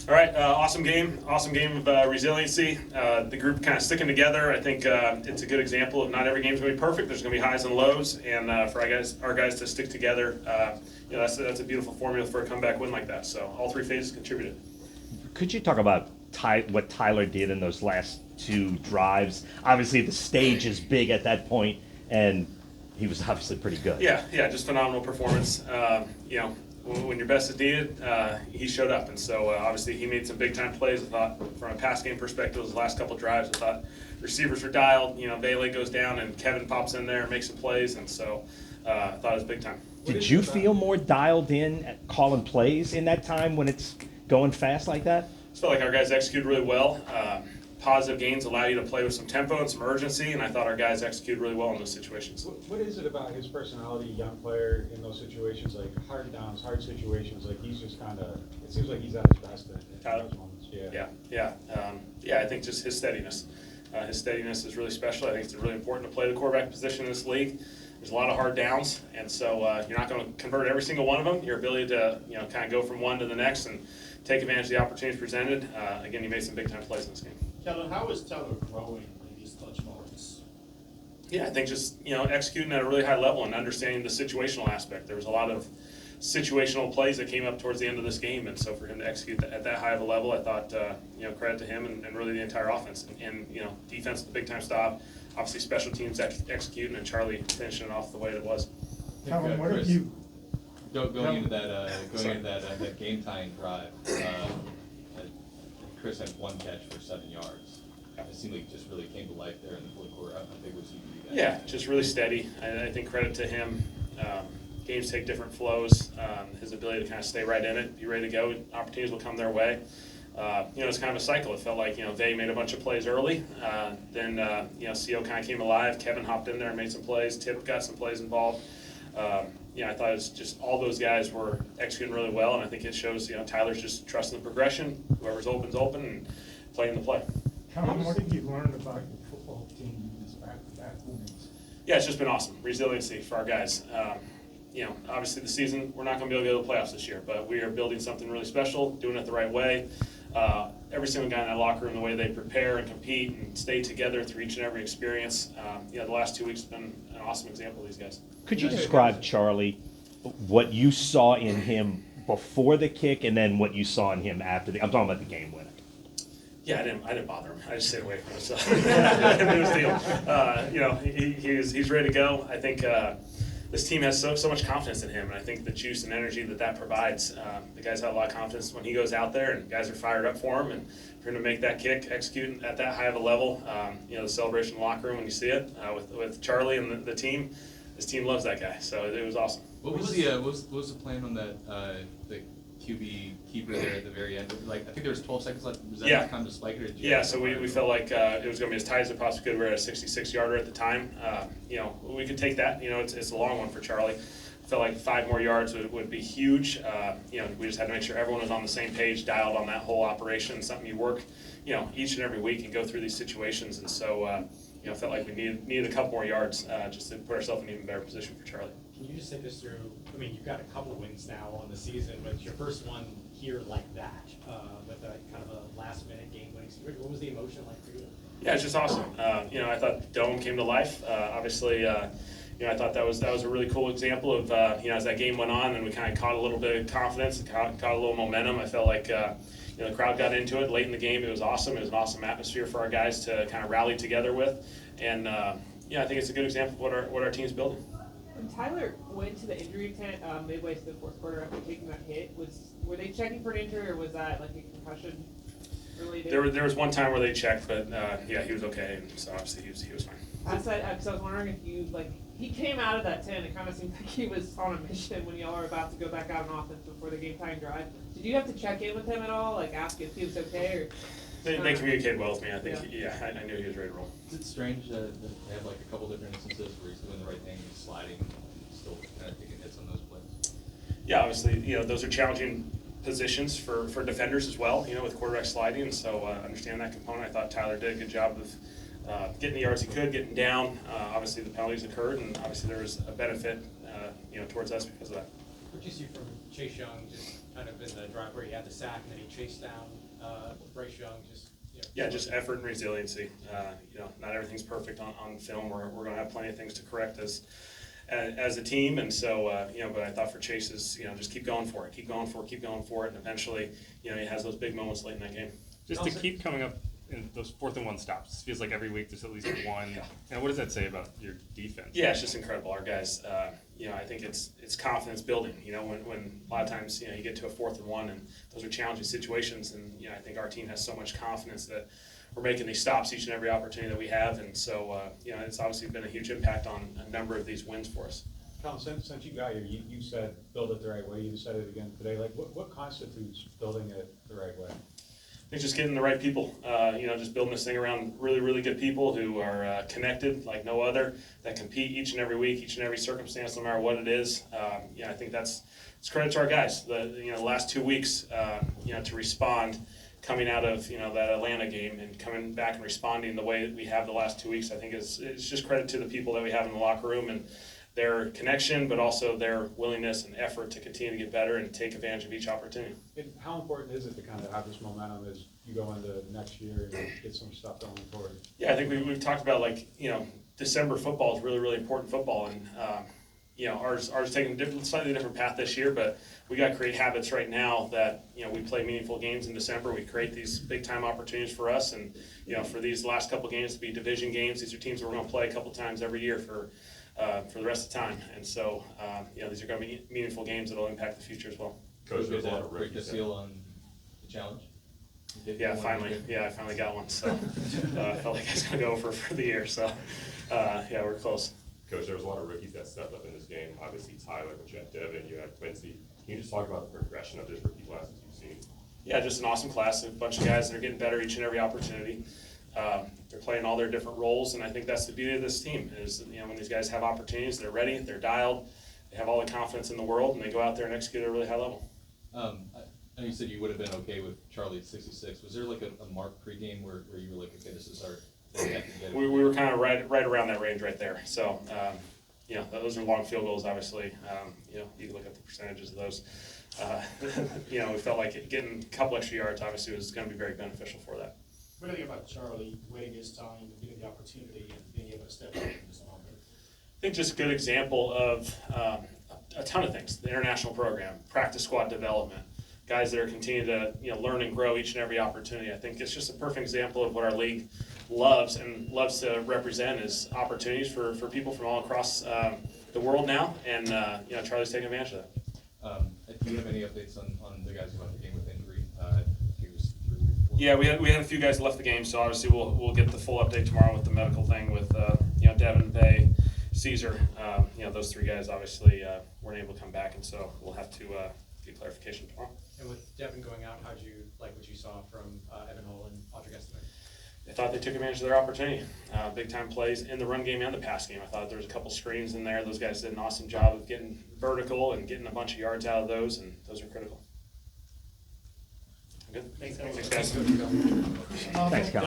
All right, awesome game of resiliency. The group kind of sticking together. I think it's a good example of not every game's going to be perfect. There's going to be highs and lows, and for our guys to stick together, that's a beautiful formula for a comeback win like that. So all three phases contributed. Could you talk about what Tyler did in those last two drives? Obviously, the stage is big at that point, and he was obviously pretty good. Yeah, just phenomenal performance. When your best is needed, he showed up, and so obviously he made some big time plays. I thought from a pass game perspective, those last couple drives, I thought receivers were dialed. Bailey goes down, and Kevin pops in there and makes some plays, and so I thought it was big time. Did you feel more dialed in at calling plays in that time when it's going fast like that? I felt like our guys executed really well. Positive gains allow you to play with some tempo and some urgency, and I thought our guys executed really well in those situations. What is it about his personality, young player, in those situations, like hard downs, hard situations, like he's just kind of, it seems like he's at his best in Tyler? those moments. Yeah, I think just his steadiness. His steadiness is really special. I think it's really important to play the quarterback position in this league. There's a lot of hard downs, and so you're not going to convert every single one of them. Your ability to kind of go from one to the next and take advantage of the opportunities presented. Again, he made some big time plays in this game. Kellen, how is Tyler growing in these clutch moments? Yeah, I think just executing at a really high level and understanding the situational aspect. There was a lot of situational plays that came up towards the end of this game, and so for him to execute at that high of a level, I thought credit to him and really the entire offense. And defense, the big time stop, obviously special teams executing, and Charlie finishing it off the way it was. Kellen, what have you? Going into that game tying drive, Chris had one catch for 7 yards. It seemed like it just really came to life there in the fourth quarter. How big was he for you guys? Yeah, just really steady. I think credit to him. Games take different flows. His ability to kind of stay right in it, be ready to go. Opportunities will come their way. It's kind of a cycle. It felt like they made a bunch of plays early. Then CO kind of came alive. Kevin hopped in there and made some plays. Tip got some plays involved. I thought it was just all those guys were executing really well, and I think it shows Tyler's just trusting the progression. Whoever's open's open and playing the play. Kellen, what have you learned about your football team in this back-to-back wins? Yeah, it's just been awesome. Resiliency for our guys. Obviously the season, we're not going to be able to go to the playoffs this year, but we are building something really special, doing it the right way. Every single guy in that locker room, the way they prepare and compete and stay together through each and every experience. The last 2 weeks have been an awesome example of these guys. Could you describe, Charlie, what you saw in him before the kick and then what you saw in him after I'm talking about the game winner. Yeah, I didn't bother him. I just stayed away from him. So it was deal. He's ready to go. I think this team has so much confidence in him, and I think the juice and energy that provides. The guys have a lot of confidence when he goes out there, and guys are fired up for him, and for him to make that kick, execute at that high of a level. The celebration in the locker room when you see it with Charlie and the team. His team loves that guy, so it was awesome. What was the plan on that the QB keeper there at the very end? I think there was 12 seconds left. Was that time to spike it? Yeah, so we felt like it was going to be as tight as it possibly could. We were at a 66-yarder at the time. We could take that. It's a long one for Charlie. Felt like 5 more yards would be huge. We just had to make sure everyone was on the same page, dialed on that whole operation. Something you work, each and every week and go through these situations. And so, felt like we needed a couple more yards just to put ourselves in an even better position for Charlie. Can you just take us through, you've got a couple wins now on the season, but your first one here like that, with a kind of a last-minute game-winning series. What was the emotion like for you? Yeah, it's just awesome. I thought the Dome came to life. Obviously, I thought that was a really cool example of, as that game went on and we kind of caught a little bit of confidence, caught a little momentum. I felt like, the crowd got into it late in the game. It was awesome. It was an awesome atmosphere for our guys to kind of rally together with. And, I think it's a good example of what our team's building. When Tyler went to the injury tent midway through the fourth quarter after taking that hit, were they checking for an injury, or was that like a concussion related? There was one time where they checked, but he was okay, and so obviously he was fine. I was wondering if you he came out of that tent. It kind of seemed like he was on a mission when y'all were about to go back out on offense before the game tying drive. Did you have to check in with him at all, ask if he was okay, or? They communicated well with me. I think I knew he was ready to roll. Is it strange that they have a couple different instances where he's doing the right thing, he's sliding, and still kind of taking hits on those plays? Yeah, obviously, those are challenging positions for defenders as well, with quarterback sliding, and so understand that component. I thought Tyler did a good job of getting the yards he could, getting down. Obviously, the penalties occurred, and obviously there was a benefit towards us because of that. What you see from Chase Young, just kind of in the drive where he had the sack and then he chased down Bryce Young, just. Yeah, just effort and resiliency. Not everything's perfect on film. We're going to have plenty of things to correct as a team, and so but I thought for Chase's, just keep going for it, and eventually, he has those big moments late in that game. Just to keep coming up in those 4th and 1 stops. It feels like every week there's at least one. And what does that say about your defense? Yeah, it's just incredible. Our guys, I think it's confidence building. When a lot of times, you get to a 4th and 1, and those are challenging situations, and I think our team has so much confidence that we're making these stops each and every opportunity that we have, and so it's obviously been a huge impact on a number of these wins for us. Kellen, since you got here, you said build it the right way. You said it again today. Like, what constitutes building it the right way? I think just getting the right people, just building this thing around really, really good people who are connected like no other, that compete each and every week, each and every circumstance, no matter what it is. I think it's credit to our guys. The last 2 weeks, to respond, coming out of that Atlanta game and coming back and responding the way that we have the last 2 weeks, I think it's just credit to the people that we have in the locker room and their connection, but also their willingness and effort to continue to get better and take advantage of each opportunity. And how important is it to kind of have this momentum as you go into next year and get some stuff going forward? Yeah, I think we've talked about December football is really, really important football, and ours taking a slightly different path this year, but we got to create habits right now that we play meaningful games in December. We create these big time opportunities for us, and for these last couple games to be division games. These are teams that we're going to play a couple times every year for the rest of the time, and so these are going to be meaningful games that will impact the future as well. Coach, there's a lot of break the seal on the challenge. I finally got one. So I felt like I was going to go for the year. So we're close. Coach, there was a lot of rookies that stepped up in this game. Obviously, Tyler, Jeff Devin, you had Quincy. Can you just talk about the progression of this rookie class that you've seen? Yeah, just an awesome class. A bunch of guys that are getting better each and every opportunity. They're playing all their different roles, and I think that's the beauty of this team is when these guys have opportunities, they're ready, they're dialed, they have all the confidence in the world, and they go out there and execute at a really high level. I know you said you would have been okay with Charlie at 66. Was there like a mark pregame where you were like, okay, this is our we were kind of right around that range right there. So, those are long field goals, obviously. You can look at the percentages of those. We felt like getting a couple extra yards, obviously, was going to be very beneficial for that. What do you think about Charlie waiting his time and getting the opportunity and being able to step up in this moment? I think just a good example of a ton of things. The international program, practice squad development, guys that are continuing to learn and grow each and every opportunity. I think it's just a perfect example of what our league loves to represent is opportunities for people from all across the world now, and Charlie's taking advantage of that. Do you have any updates on the guys who left the game with injury? Yeah, we had a few guys left the game, so obviously we'll get the full update tomorrow with the medical thing with Devin, Bay, Caesar. Those 3 guys obviously weren't able to come back, and so we'll have to get clarification tomorrow. And with Devin going out, how'd you like what you saw from Evan Hull and Audrey Estime? I thought they took advantage of their opportunity. Big time plays in the run game and the pass game. I thought there was a couple screens in there. Those guys did an awesome job of getting vertical and getting a bunch of yards out of those, and those are critical. Good. Thanks, Thanks guys. Thanks, Kellen.